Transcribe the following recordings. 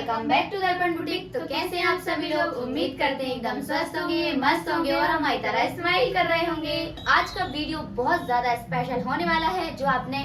Welcome back to दर्पण boutique. तो कैसे हैं आप सभी लोग? उम्मीद करते हैं एकदम स्वस्थ होंगे, मस्त होंगे और हमारी तरह स्माइल कर रहे होंगे। आज का वीडियो बहुत ज्यादा स्पेशल होने वाला है, जो आपने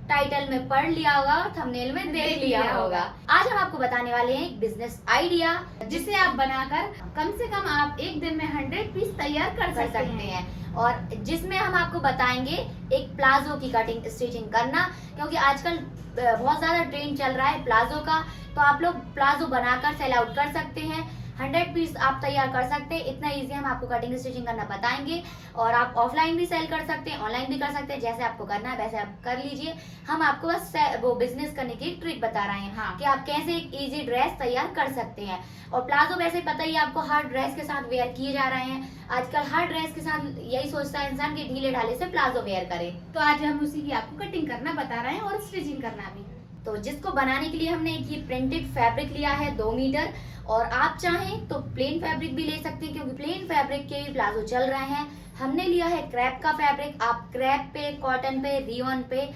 टाइटल में पढ़ लिया होगा और थंबनेल में देख लिया होगा। आज हम आपको बताने वाले हैं एक बिजनेस आइडिया, जिसे आप बनाकर कम से कम आप एक दिन में 100 पीस तैयार कर सकते हैं। और जिसमें हम आपको बताएंगे एक प्लाजो की कटिंग स्टिचिंग करना, क्योंकि आजकल बहुत ज्यादा ट्रेंड चल रहा है प्लाजो का। तो आप लोग प्लाजो बनाकर सेल आउट कर सकते हैं, 100 पीस आप तैयार कर सकते हैं। इतना इजी हम आपको कटिंग स्टिचिंग करना बताएंगे। और आप ऑफलाइन भी सेल कर सकते हैं, ऑनलाइन भी कर सकते हैं, जैसे आपको करना है वैसे आप कर लीजिए। हम आपको बस वो बिजनेस करने की ट्रिक बता रहे हैं कि आप कैसे एक इजी ड्रेस तैयार कर सकते हैं। और प्लाजो वैसे पता ही आपको हर ड्रेस के साथ वेयर किए जा रहे हैं। आजकल हर ड्रेस के साथ यही सोचता है इंसान कि ढीले ढाले से प्लाजो वेयर करे। तो आज हम उसी की आपको कटिंग करना बता रहे हैं और स्टिचिंग करना भी। तो जिसको बनाने के लिए हमने एक ये प्रिंटेड फैब्रिक लिया है 2 मीटर। और आप चाहें तो प्लेन फैब्रिक भी ले सकते हैं, क्योंकि प्लेन फैब्रिक के भी प्लाजो चल रहे हैं। हमने लिया है क्रैप का फैब्रिक। आप क्रैप पे, कॉटन पे, रियॉन पे,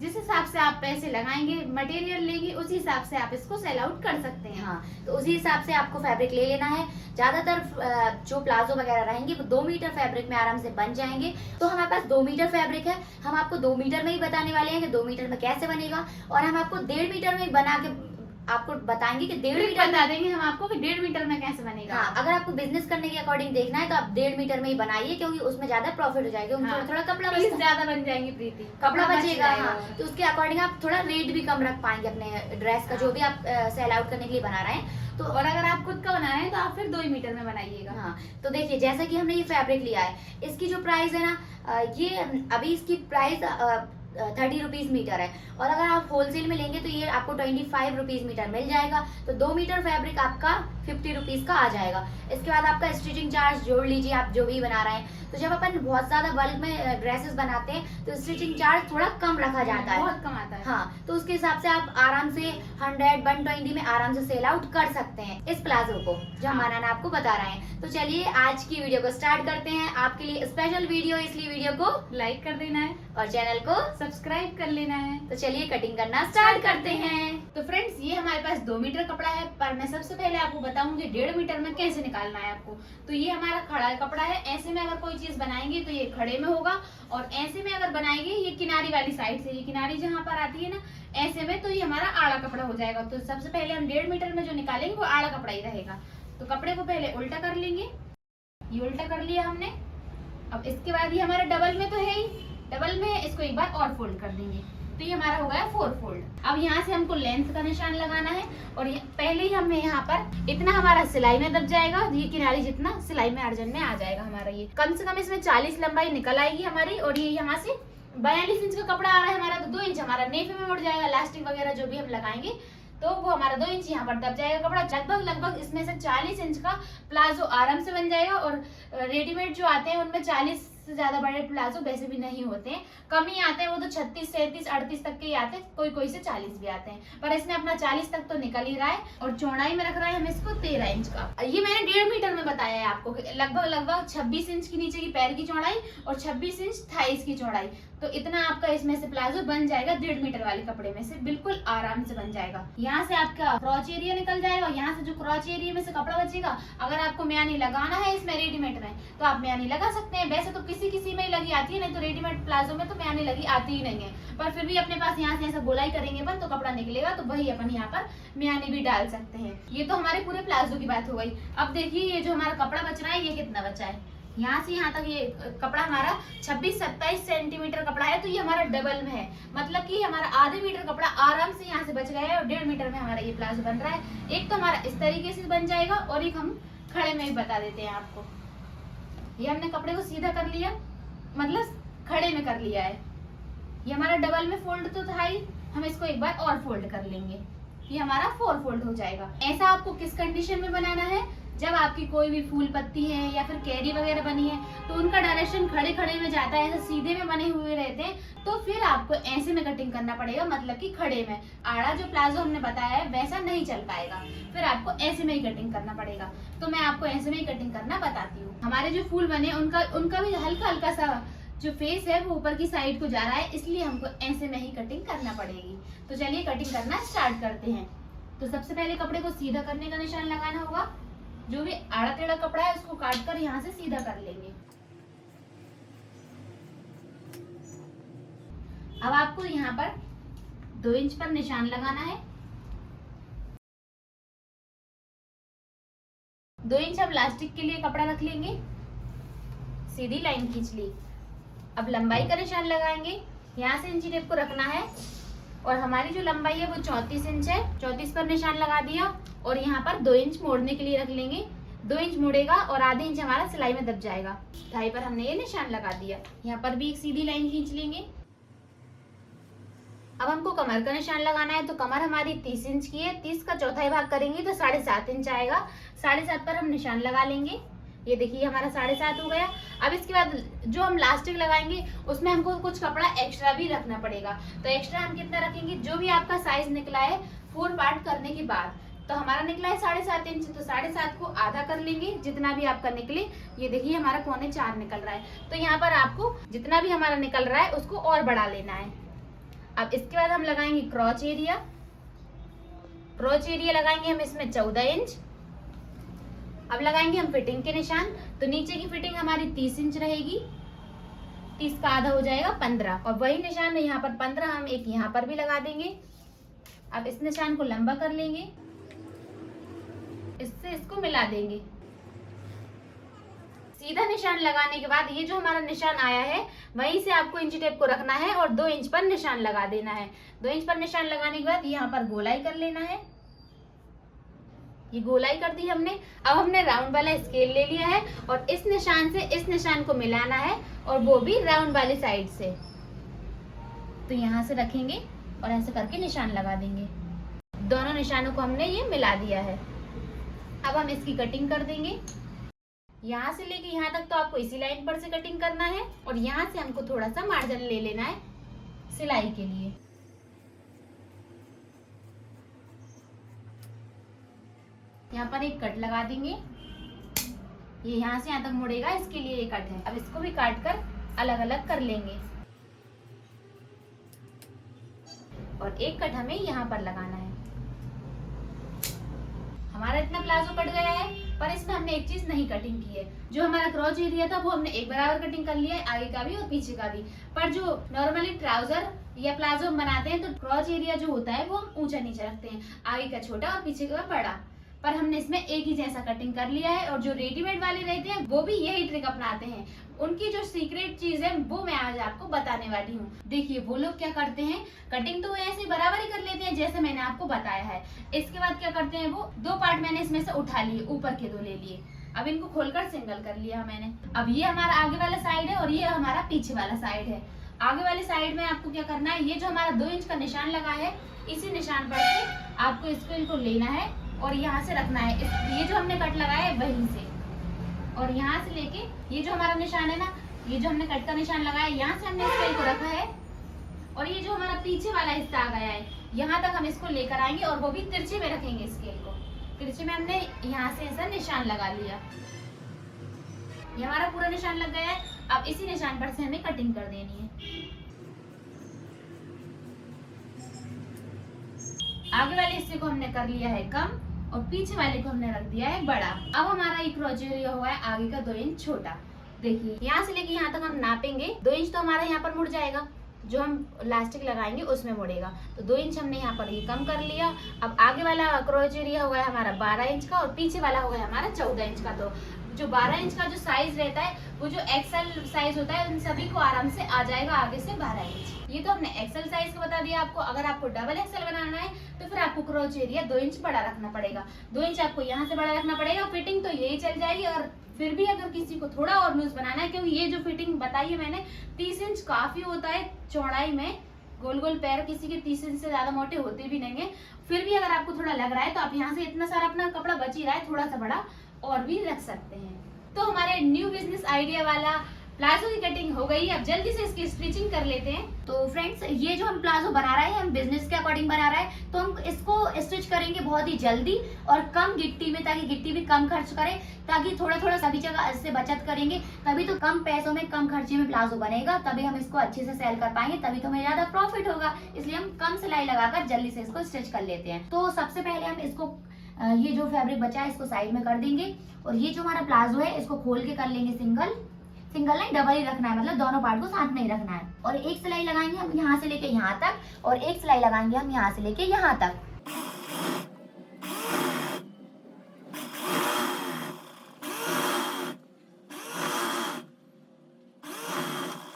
जिस हिसाब से आप पैसे लगाएंगे, मटेरियल लेंगे, उसी हिसाब से आप इसको सेल आउट कर सकते हैं। हाँ, तो उसी हिसाब से आपको फैब्रिक ले लेना है। ज्यादातर जो प्लाजो वगैरह रहेंगे वो 2 मीटर फैब्रिक में आराम से बन जाएंगे। तो हमारे पास 2 मीटर फैब्रिक है। हम आपको 2 मीटर में ही बताने वाले हैं कि 2 मीटर में कैसे बनेगा। और हम आपको 1.5 मीटर में बना के आपको बताएंगे कि 1.5 मीटर बता देंगे हम आपको कि 1.5 मीटर में कैसे बनेगा। हाँ, अगर आपको बिजनेस करने के अकॉर्डिंग देखना है तो आप 1.5 मीटर में ही बनाइए, क्योंकि उसमें ज्यादा प्रॉफिट हो जाएगा। हाँ, थोड़ा कपड़ा ज्यादा बन जाएंगे प्रीति, कपड़ा बचेगा। हाँ, तो उसके अकॉर्डिंग आप थोड़ा रेट भी कम रख पाएंगे अपने ड्रेस का, जो भी आप सेल आउट करने के लिए बना रहे हैं। तो और अगर आप खुद का बना रहे हैं तो आप फिर 2 ही मीटर में बनाइएगा। हाँ, तो देखिए जैसा कि हमने ये फैब्रिक लिया है, इसकी जो प्राइस है ना, ये अभी इसकी प्राइस 30 रुपीज मीटर है। और अगर आप होलसेल में लेंगे तो ये आपको 25 रुपीज मीटर मिल जाएगा। तो 2 मीटर फैब्रिक आपका 50 रुपीज का आ जाएगा। इसके बाद आपका स्टिचिंग चार्ज जोड़ लीजिए, आप जो भी बना रहे हैं। तो जब अपन बहुत ज्यादा बल्क में ड्रेसेस बनाते हैं तो स्टिचिंग चार्ज थोड़ा कम रखा जाता है, बहुत कम आता है। हाँ, तो उसके हिसाब से आप आराम से 100, 120 में आराम से सेल आउट कर सकते हैं इस प्लाजो को, जो हम बनाना आपको बता रहे हैं। तो चलिए आज की वीडियो को स्टार्ट करते हैं। आपके लिए स्पेशल वीडियो, इसलिए वीडियो को लाइक कर देना है और चैनल को सब्सक्राइब कर लेना है। तो चलिए कटिंग करना स्टार्ट करते हैं। तो फ्रेंड्स, ये हमारे पास 2 मीटर कपड़ा है, पर मैं सबसे पहले आपको बताऊंगी 1.5 मीटर में कैसे निकालना है आपको। तो ये हमारा खड़ा कपड़ा है। ऐसे में अगर कोई चीज बनाएंगे तो ये खड़े में होगा, और ऐसे में अगर बनाएंगे ये किनारी वाली साइड से, ये किनारी जहाँ पर आती है ना, ऐसे में, तो ये हमारा आड़ा कपड़ा हो जाएगा। तो सबसे पहले हम 1.5 मीटर में जो निकालेंगे वो आड़ा कपड़ा ही रहेगा। तो कपड़े को पहले उल्टा कर लेंगे, ये उल्टा कर लिया हमने। अब इसके बाद ये हमारा डबल में तो है ही, डबल में इसको एक बार और फोल्ड कर देंगे। तो ये हमारा हो गया 4 फोल्ड। अब यहाँ से हमको लेंथ का निशान लगाना है, और पहले ही हमें यहाँ पर इतना हमारा सिलाई में दब जाएगा, ये किनारी जितना सिलाई में अर्जन में आ जाएगा हमारा। ये कम से कम इसमें 40 लंबाई निकल आएगी हमारी। और ये यहाँ से 42 इंच का कपड़ा आ रहा है हमारा, तो 2 इंच हमारा नेफे में मुड़ जाएगा। इलास्टिक वगैरह जो भी हम लगाएंगे तो वो हमारा 2 इंच यहाँ पर दब जाएगा कपड़ा। लगभग इसमें से 40 इंच का प्लाजो आराम से बन जाएगा। और रेडीमेड जो आते हैं उनमें 40 से ज्यादा बड़े प्लाजो वैसे भी नहीं होते हैं, कम ही आते हैं। वो तो 36, 37, 38 तक के ही आते हैं, कोई से 40 भी आते हैं। पर इसमें अपना 40 तक तो निकल ही रहा है। और चौड़ाई में रख रहा है हम इसको 13 इंच का। ये मैंने 1.5 मीटर में बताया है आपको। लगभग 26 इंच की नीचे की पैर की चौड़ाई और 26 इंच थाइस की चौड़ाई। तो इतना आपका इसमें से प्लाजो बन जाएगा 1.5 मीटर वाले कपड़े में से, बिल्कुल आराम से बन जाएगा। यहाँ से आपका क्रॉच एरिया निकल जाएगा। यहाँ से जो क्रॉच एरिया में से कपड़ा बचेगा, अगर आपको म्यानी लगाना है इसमें रेडीमेड में, तो आप म्यानी लगा सकते हैं। वैसे तो किसी में ही लगी आती है, नहीं तो रेडीमेड प्लाजो में तो म्यानी लगी आती ही नहीं है। पर फिर भी अपने पास यहाँ से ऐसा गोलाई करेंगे अपन तो कपड़ा निकलेगा, तो वही अपन यहाँ पर म्यानी भी डाल सकते हैं। ये तो हमारे पूरे प्लाजो की बात हो गई। अब देखिए ये जो हमारा कपड़ा बच रहा है, ये कितना बचा है। यहाँ से यहाँ तक ये कपड़ा हमारा 26-27 सेंटीमीटर कपड़ा है। तो ये हमारा डबल में है, मतलब कि हमारा आधे मीटर कपड़ा आराम से यहाँ से बच गया है। और 1.5 मीटर में हमारा ये प्लाजो बन रहा है। एक तो हमारा इस तरीके से बन जाएगा, और एक हम खड़े में भी बता देते हैं आपको। ये हमने कपड़े को सीधा कर लिया, मतलब खड़े में कर लिया है। ये हमारा डबल में फोल्ड तो था ही, हम इसको एक बार और फोल्ड कर लेंगे। ये हमारा 4 फोल्ड हो जाएगा। ऐसा आपको किस कंडीशन में बनाना है, जब आपकी कोई भी फूल पत्ती है या फिर कैरी वगैरह बनी है तो उनका डायरेक्शन खड़े में जाता है, ऐसे सीधे में बने हुए रहते हैं, तो फिर आपको ऐसे में कटिंग करना पड़ेगा, मतलब कि खड़े में। आड़ा जो प्लाजो हमने बताया है वैसा नहीं चल पाएगा, फिर आपको ऐसे में ही कटिंग करना पड़ेगा। तो मैं आपको ऐसे में ही कटिंग करना बताती हूँ। हमारे जो फूल बने उनका भी हल्का सा जो फेस है वो ऊपर की साइड को जा रहा है, इसलिए हमको ऐसे में ही कटिंग करना पड़ेगी। तो चलिए कटिंग करना स्टार्ट करते हैं। तो सबसे पहले कपड़े को सीधा करने का निशान लगाना होगा। जो भी आड़ा टेढ़ा कपड़ा है उसको काट कर यहाँ से सीधा कर लेंगे। अब आपको यहाँ पर 2 इंच पर निशान लगाना है। 2 इंच हम इलास्टिक के लिए कपड़ा रख लेंगे, सीधी लाइन खींच ली। अब लंबाई का निशान लगाएंगे, यहाँ से इंची टेप को रखना है और हमारी जो लंबाई है वो 34 इंच है। 34 पर निशान लगा दिया और यहाँ पर 2 इंच मोड़ने के लिए रख लेंगे। 2 इंच मुड़ेगा और आधे इंच हमारा सिलाई में दब जाएगा। 2.5 पर हमने ये निशान लगा दिया। यहाँ पर भी एक सीधी लाइन खींच लेंगे। अब हमको कमर का निशान लगाना है, तो कमर हमारी 30 इंच की है। 30 का चौथाई भाग करेंगे तो 7.5 इंच आएगा। 7.5 पर हम निशान लगा लेंगे। ये देखिए हमारा 7.5 हो गया। अब इसके बाद जो हम इलास्टिक लगाएंगे उसमें हमको कुछ कपड़ा एक्स्ट्रा भी रखना पड़ेगा। तो एक्स्ट्रा हम कितना रखेंगे, जो भी आपका साइज निकला है 4 पार्ट करने के बाद, तो हमारा निकला है 7.5 इंच, तो 7.5 को आधा कर लेंगे जितना भी आपका निकले। ये देखिए हमारा 3.25 निकल रहा है, तो यहाँ पर आपको जितना भी हमारा निकल रहा है उसको और बढ़ा लेना है। अब इसके बाद हम लगाएंगे क्रॉच एरिया। क्रॉच एरिया लगाएंगे हम इसमें 14 इंच। अब लगाएंगे हम फिटिंग के निशान, तो नीचे की फिटिंग हमारी 30 इंच रहेगी। 30 का आधा हो जाएगा 15, और वही निशान यहाँ पर 15 हम एक यहाँ पर भी लगा देंगे। अब इस निशान को लंबा कर लेंगे, इससे इसको मिला देंगे। सीधा निशान लगाने के बाद ये जो हमारा निशान आया है वहीं से आपको इंची टेप को रखना है और 2 इंच पर निशान लगा देना है। 2 इंच पर निशान लगाने के बाद यहाँ पर गोलाई कर लेना है। ये गोलाई कर दी हमने। अब हमने राउंड वाला स्केल ले लिया है और इस निशान से इस निशान को मिलाना है, और वो भी राउंड वाली साइड से। तो यहाँ से रखेंगे और ऐसे करके निशान लगा देंगे। दोनों निशानों को हमने ये मिला दिया है। अब हम इसकी कटिंग कर देंगे। यहाँ से लेके यहाँ तक तो आपको इसी लाइन पर से कटिंग करना है, और यहाँ से हमको थोड़ा सा मार्जिन ले लेना है सिलाई के लिए। यहाँ पर एक कट लगा देंगे। ये यहाँ से यहाँ तक मुड़ेगा, इसके लिए ये कट है। अब इसको भी काट कर अलग अलग कर लेंगे, और एक कट हमें यहाँ पर लगाना है। हमारा इतना प्लाजो कट गया है, पर इसमें हमने एक चीज नहीं कटिंग की है। जो हमारा क्रॉच एरिया था वो हमने एक बराबर कटिंग कर लिया है, आगे का भी और पीछे का भी। पर जो नॉर्मली ट्राउजर या प्लाजो हम बनाते हैं तो क्रॉच एरिया जो होता है वो हम ऊंचा नीचे रखते हैं, आगे का छोटा और पीछे का बड़ा। पर हमने इसमें एक ही जैसा कटिंग कर लिया है, और जो रेडीमेड वाले रहते हैं वो भी यही ट्रिक अपनाते हैं। उनकी जो सीक्रेट चीज है वो मैं आज आपको बताने वाली हूँ। देखिए वो लोग क्या करते हैं, कटिंग तो ऐसे बराबर ही कर लेते हैं जैसे मैंने आपको बताया है। इसके बाद क्या करते हैं, वो 2 पार्ट मैंने इसमें से उठा लिए, ऊपर के 2 ले लिए। अब इनको खोलकर सिंगल कर लिया मैंने। अब ये हमारा आगे वाला साइड है और ये हमारा पीछे वाला साइड है। आगे वाली साइड में आपको क्या करना है, ये जो हमारा 2 इंच का निशान लगा है इसी निशान पर से आपको इसको लेना है और यहाँ से रखना है। ये जो हमने कट लगाया है वहीं से, और यहाँ से लेके ये जो हमारा निशान है ना, ये जो हमने कट का निशान लगाया है यहाँ से हमने स्केल को रखा है, और ये जो हमारा पीछे वाला हिस्सा आ गया है यहाँ तक हम इसको लेकर आएंगे, और वो भी तिरछे में रखेंगे स्केल को। तिरछे में हमने यहाँ से ऐसा निशान लगा लिया। ये हमारा पूरा निशान लग गया है। अब इसी निशान पर से हमें कटिंग कर देनी है। आगे वाले हिस्से को हमने कर लिया है कम, और पीछे वाले को हमने रख दिया है बड़ा। अब हमारा ये क्रॉच एरिया हुआ है आगे का 2 इंच छोटा। देखिए यहाँ से लेके यहाँ तक हम नापेंगे। 2 इंच तो हमारा यहाँ पर मुड़ जाएगा, जो हम इलास्टिक लगाएंगे उसमें मुड़ेगा। तो 2 इंच हमने यहाँ पर ये कम कर लिया। अब आगे वाला क्रॉच एरिया हो गया हमारा 12 इंच का, और पीछे वाला हो गया हमारा 14 इंच का। तो जो 12 इंच का जो साइज रहता है वो जो एक्सेल साइज होता है उन सभी को आराम से आ जाएगा आगे से 12 इंच। ये तो हमने एक्सेल साइज का बता दिया आपको। अगर आपको डबल एक्सेल बनाना है तो फिर आपको क्रॉच एरिया 2 इंच बड़ा रखना पड़ेगा। 2 इंच आपको यहाँ से बड़ा रखना पड़ेगा। फिटिंग तो यही चल जाएगी, और फिर भी अगर किसी को थोड़ा और लूज बनाना है, क्योंकि ये जो फिटिंग बताई है मैंने 30 इंच काफी होता है चौड़ाई में। गोल गोल पैर किसी के 30 इंच से ज्यादा मोटे होते भी नहीं है। फिर भी अगर आपको थोड़ा लग रहा है तो आप यहाँ से इतना सारा अपना कपड़ा बच ही रहा है, थोड़ा सा बड़ा और भी रख सकते हैं। तो हमारे न्यू बिजनेस आइडिया वाला प्लाजो की कटिंग हो गई। अब जल्दी से इसकी स्टिचिंग कर लेते हैं। तो फ्रेंड्स, ये जो हम प्लाजो बना रहे हैं, हम बिजनेस के अकॉर्डिंग बना रहे हैं, तो हम इसको स्टिच करेंगे बहुत ही जल्दी और कम गिट्टी में, ताकि गिट्टी भी कम खर्च करें, ताकि थोड़ा थोड़ा सभी जगह से बचत करेंगे, तभी तो कम पैसों में कम खर्चे में प्लाजो बनेगा, तभी हम इसको अच्छे से सेल कर पाएंगे, तभी तो हमें ज्यादा प्रॉफिट होगा। इसलिए हम कम सिलाई लगाकर जल्दी से इसको स्टिच कर लेते हैं। तो सबसे पहले हम इसको ये जो फैब्रिक बचा है इसको साइड में कर देंगे, और ये जो हमारा प्लाजो है इसको खोल के कर लेंगे सिंगल नहीं, डबल ही रखना है, मतलब दोनों पार्ट को साथ में ही रखना है। और एक सिलाई लगाएंगे हम यहाँ से लेके यहाँ तक, और एक सिलाई लगाएंगे हम यहाँ से लेके यहाँ तक।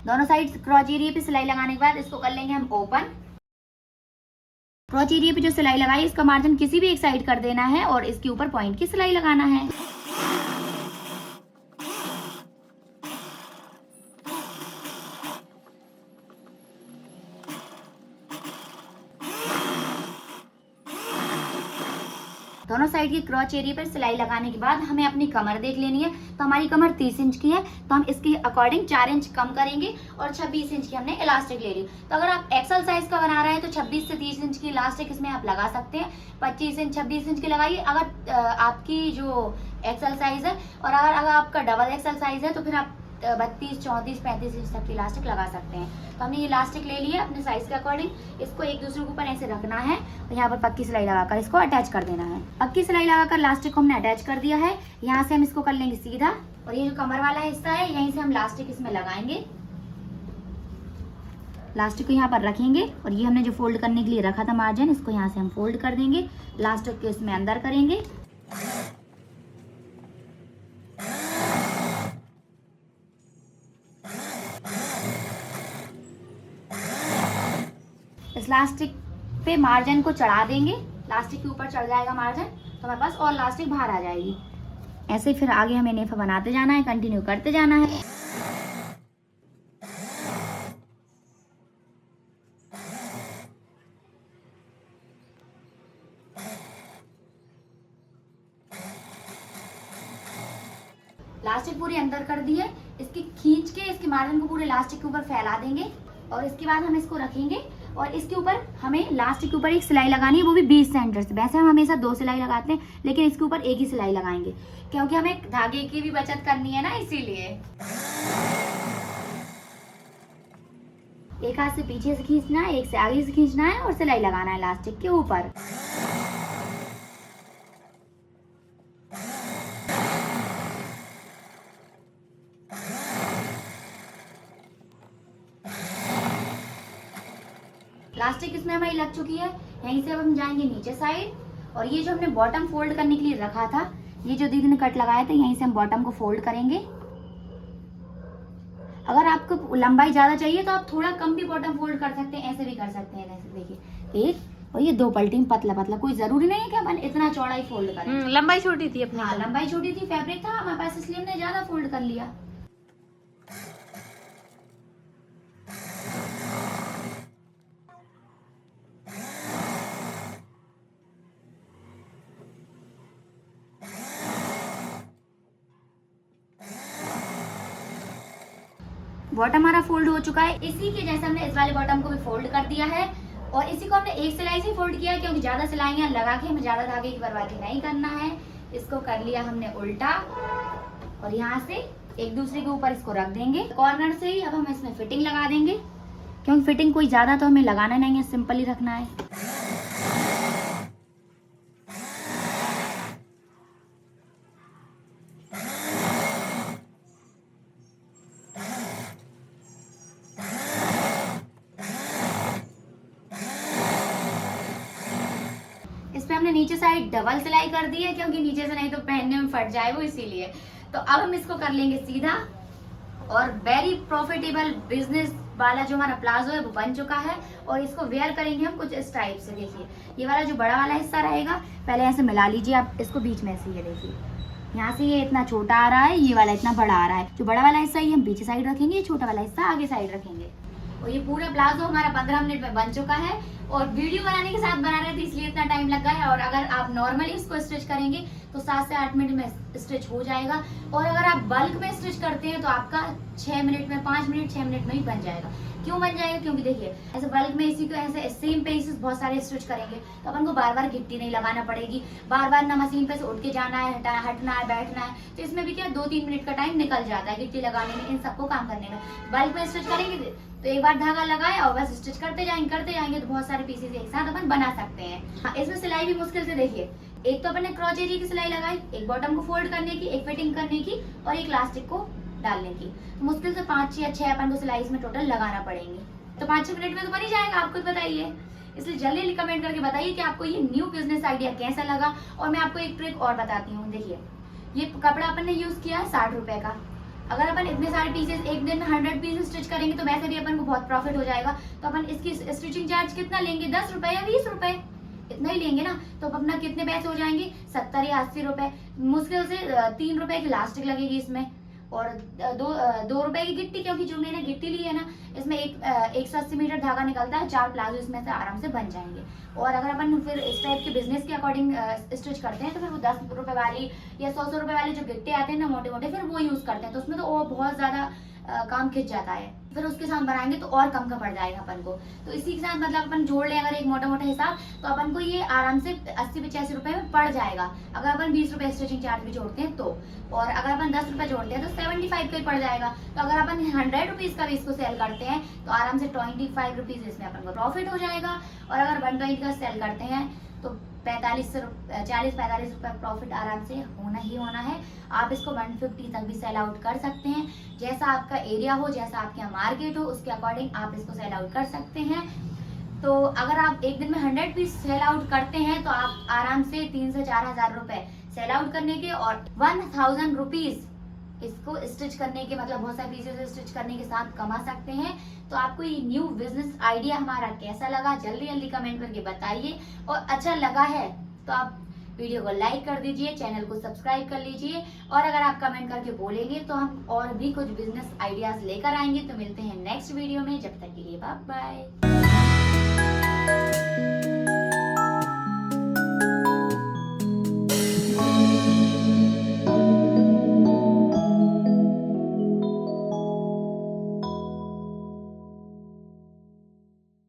दोनों साइड क्रॉच एरिया पे सिलाई लगाने के बाद इसको कर लेंगे हम ओपन। क्रॉच एरिया पे जो सिलाई लगाई इसका मार्जिन किसी भी एक साइड कर देना है और इसके ऊपर पॉइंट की सिलाई लगाना है। दोनों साइड की क्रॉच एरिया पर सिलाई लगाने के बाद हमें अपनी कमर देख लेनी है। तो हमारी कमर 30 इंच की है, तो हम इसके अकॉर्डिंग 4 इंच कम करेंगे और 26 इंच की हमने इलास्टिक ले ली। तो अगर आप एक्सल साइज का बना रहे हैं तो 26 से 30 इंच की इलास्टिक इसमें आप लगा सकते हैं। 25 इंच 26 इंच की लगाइए अगर आपकी जो एक्सल साइज है, और अगर आपका डबल एक्सल साइज है तो फिर आप 32, 34, 35 इंच तक की इलास्टिक लगा सकते हैं। तो हमने ये इलास्टिक ले लिया अपने साइज के अकॉर्डिंग। इसको एक दूसरे के ऊपर ऐसे रखना है और यहाँ पर पक्की सिलाई लगाकर इसको अटैच कर देना है। पक्की सिलाई लगाकर इलास्टिक को हमने अटैच कर दिया है। यहाँ से हम इसको कर लेंगे सीधा, और ये जो कमर वाला हिस्सा है यहीं से हम इलास्टिक इसमें लगाएंगे। इलास्टिक को यहाँ पर रखेंगे और ये हमने जो फोल्ड करने के लिए रखा था मार्जिन, इसको यहाँ से हम फोल्ड कर देंगे, इलास्टिक को इसमें अंदर करेंगे। इस इलास्टिक पे मार्जिन को चढ़ा देंगे, इलास्टिक के ऊपर चढ़ जाएगा मार्जिन, तो हमारे पास और इलास्टिक बाहर आ जाएगी। ऐसे फिर आगे हमें नेफा बनाते जाना है, कंटिन्यू करते जाना है। इलास्टिक पूरी अंदर कर दी है, इसकी खींच के इसके मार्जिन को पूरे इलास्टिक के ऊपर फैला देंगे, और इसके बाद हम इसको रखेंगे और इसके ऊपर हमें इलास्टिक के ऊपर एक सिलाई लगानी है, वो भी 20 सेंटर से। वैसे हम हमेशा 2 सिलाई लगाते हैं, लेकिन इसके ऊपर एक ही सिलाई लगाएंगे क्योंकि हमें धागे की भी बचत करनी है ना, इसीलिए। एक हाथ से पीछे से खींचना है, एक से आगे से खींचना है और सिलाई लगाना है इलास्टिक के ऊपर। इलास्टिक इसमें हमारी लग चुकी है। यहीं से अब हम जाएंगे नीचे साइड, और ये जो हमने बॉटम फोल्ड करने के लिए रखा था, ये जो दीदी ने कट लगाया था, यहीं से हम बॉटम को फोल्ड करेंगे। अगर आपको लंबाई ज्यादा चाहिए तो आप थोड़ा कम भी बॉटम फोल्ड कर सकते हैं, ऐसे भी कर सकते हैं। ऐसे देखिए, एक और ये 2 पलटी में पतला पतला, कोई जरूरी नहीं है कि अपन इतना चौड़ा ही फोल्ड करें। लंबाई छोटी थी अपनी। हाँ, लंबाई छोटी थी, फैब्रिक था हमारे पास, इसलिए हमने ज्यादा फोल्ड कर लिया। बॉटम हमारा फोल्ड हो चुका है। इसी के जैसे हमने इस वाले बॉटम को भी फोल्ड कर दिया है, और इसी को हमने एक सिलाई से फोल्ड किया है क्योंकि ज्यादा सिलाइयां लगा के हमें ज्यादा धागे की बर्बादी नहीं करना है। इसको कर लिया हमने उल्टा, और यहाँ से एक दूसरे के ऊपर इसको रख देंगे कॉर्नर से ही। अब हम इसमें फिटिंग लगा देंगे, क्योंकि फिटिंग कोई ज्यादा तो हमें लगाना नहीं है, सिंपल ही रखना है। हमने नीचे साइड डबल सिलाई कर दी है, क्योंकि नीचे से नहीं तो पहनने में फट जाए वो, इसीलिए। तो अब हम इसको कर लेंगे सीधा, और वेरी प्रॉफिटेबल बिजनेस वाला जो हमारा प्लाजो है वो बन चुका है। और इसको वेयर करेंगे हम कुछ इस टाइप से। देखिए, ये वाला जो बड़ा वाला हिस्सा रहेगा, पहले ऐसे मिला लीजिए आप इसको बीच में से। ये देखिए, यहाँ से ये इतना छोटा आ रहा है, ये वाला इतना बड़ा आ रहा है। जो बड़ा वाला हिस्सा ये हम पीछे साइड रखेंगे, छोटा वाला हिस्सा आगे साइड रखेंगे। और ये पूरा प्लाजो हमारा 15 मिनट में बन चुका है। और वीडियो बनाने के साथ बना रहे थे इसलिए इतना टाइम लग गया है। और अगर आप नॉर्मली इसको स्टिच करेंगे तो 7 से 8 मिनट में स्टिच हो जाएगा। और अगर आप बल्क में स्टिच करते हैं तो आपका 6 मिनट में, 5 मिनट 6 मिनट में ही बन जाएगा। क्यों बन जाएगा? क्योंकि देखिए ऐसे बल्क में इसी को ऐसे सेम पीसेस बहुत सारे स्टिच करेंगे तो अपन को बार बार गिट्टी नहीं लगाना पड़ेगी, बार बार ना मशीन पे से उठ के जाना है, हटना है, बैठना है। तो इसमें भी क्या 2-3 मिनट का टाइम निकल जाता है गिट्टी लगाने में, इन सबको काम करने में। बल्क में स्टिच करेंगे तो एक बार धागा लगाया और बस स्टिच करते जाएंगे तो बहुत सारे पीसेस एक साथ अपन बना सकते हैं। हाँ, इसमें सिलाई भी मुश्किल से देखिए, एक तो अपन ने क्रॉच एरिया की सिलाई लगाई, एक बॉटम को फोल्ड करने की, एक फिटिंग करने की और एक इलास्टिक को डालने की। तो मुश्किल से 5 या 6 अपन को सिलाई इसमें टोटल लगाना पड़ेंगे। तो 5-6 मिनट में तो बन ही जाएगा, आप खुद बताइए। इसलिए जल्दी कमेंट करके बताइए कि आपको ये न्यू बिजनेस आइडिया कैसा लगा। और मैं आपको एक ट्रिक और बताती हूँ। देखिए ये कपड़ा अपन ने यूज किया है 60 रुपए का। अगर अपन इतने सारे पीसेस एक दिन में 100 पीसेस स्टिच करेंगे तो वैसे भी अपन को बहुत प्रॉफिट हो जाएगा। तो अपन इसकी स्टिचिंग चार्ज कितना लेंगे? 10 रुपए या 20 रुपए, इतना ही लेंगे ना। तो अपना कितने पैसे हो जाएंगे? 70 या 80 रुपए। मुश्किल से 3 रुपए की इलास्टिक लगेगी इसमें और 2 रुपए की गिट्टी, क्योंकि जो मैंने गिट्टी ली है ना इसमें 180 मीटर धागा निकलता है। 4 प्लाजो इसमें से आराम से बन जाएंगे। और अगर अपन फिर इस टाइप के बिजनेस के अकॉर्डिंग स्टिच करते हैं तो फिर वो 10 रुपए वाली या 100 रुपए वाली जो गिट्टे आते हैं ना मोटे मोटे, फिर वो यूज करते हैं। तो उसमें तो वो बहुत ज्यादा काम खिंच जाता है। फिर उसके साथ बनाएंगे तो और कम का पड़ जाएगा अपन को। तो इसी के साथ मतलब अपन जोड़ लें अगर एक मोटा मोटा हिसाब तो अपन को ये आराम से 80-85 रुपए में पड़ जाएगा। अगर अपन 20 रुपए स्टिचिंग चार्ज भी जोड़ते हैं तो, और अगर अपन 10 रुपए जोड़ते हैं तो 75 का ही पड़ जाएगा। तो अगर अपन 100 रुपीज का भी इसको सेल करते हैं तो आराम से 25 रुपीज इसमें अपन को प्रॉफिट हो जाएगा। और अगर 120 का सेल करते हैं तो 40-45 रुपए प्रॉफिट आराम से होना ही होना है। आप इसको 150 तक भी सेल आउट कर सकते हैं। जैसा आपका एरिया हो, जैसा आपके यहाँ मार्केट हो, उसके अकॉर्डिंग आप इसको सेल आउट कर सकते हैं। तो अगर आप एक दिन में 100 पीस सेल आउट करते हैं तो आप आराम से 3 से 4 हजार रुपए सेल आउट करने के और 1000 रुपीज इसको स्टिच करने के, मतलब बहुत सारे पीसेस स्टिच करने के साथ कमा सकते हैं। तो आपको ये न्यू बिजनेस आइडिया हमारा कैसा लगा जल्दी कमेंट करके बताइए। और अच्छा लगा है तो आप वीडियो को लाइक कर दीजिए, चैनल को सब्सक्राइब कर लीजिए। और अगर आप कमेंट करके बोलेंगे तो हम और भी कुछ बिजनेस आइडियाज लेकर आएंगे। तो मिलते हैं नेक्स्ट वीडियो में, जब तक के लिए बाय बाय।